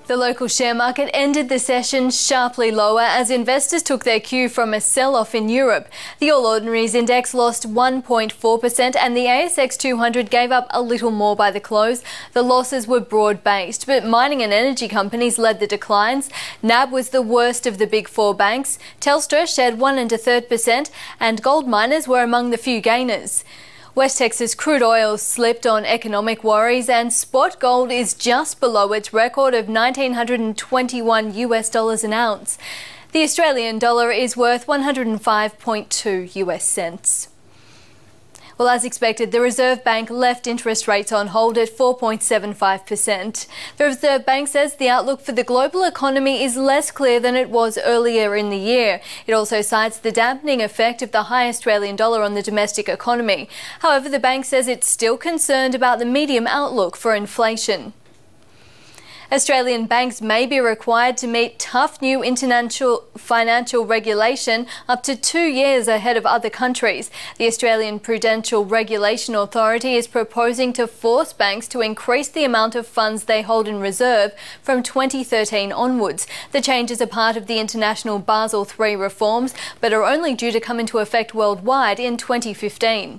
The local share market ended the session sharply lower as investors took their cue from a sell-off in Europe. The All Ordinaries Index lost 1.4% and the ASX 200 gave up a little more by the close. The losses were broad-based, but mining and energy companies led the declines. NAB was the worst of the big four banks. Telstra shed 1 1/3% and gold miners were among the few gainers. West Texas crude oil slipped on economic worries and spot gold is just below its record of $1,921 an ounce. The Australian dollar is worth 105.2 US cents. Well, as expected, the Reserve Bank left interest rates on hold at 4.75%. The Reserve Bank says the outlook for the global economy is less clear than it was earlier in the year. It also cites the dampening effect of the high Australian dollar on the domestic economy. However, the bank says it's still concerned about the medium outlook for inflation. Australian banks may be required to meet tough new international financial regulation up to 2 years ahead of other countries. The Australian Prudential Regulation Authority is proposing to force banks to increase the amount of funds they hold in reserve from 2013 onwards. The changes are part of the international Basel III reforms, but are only due to come into effect worldwide in 2015.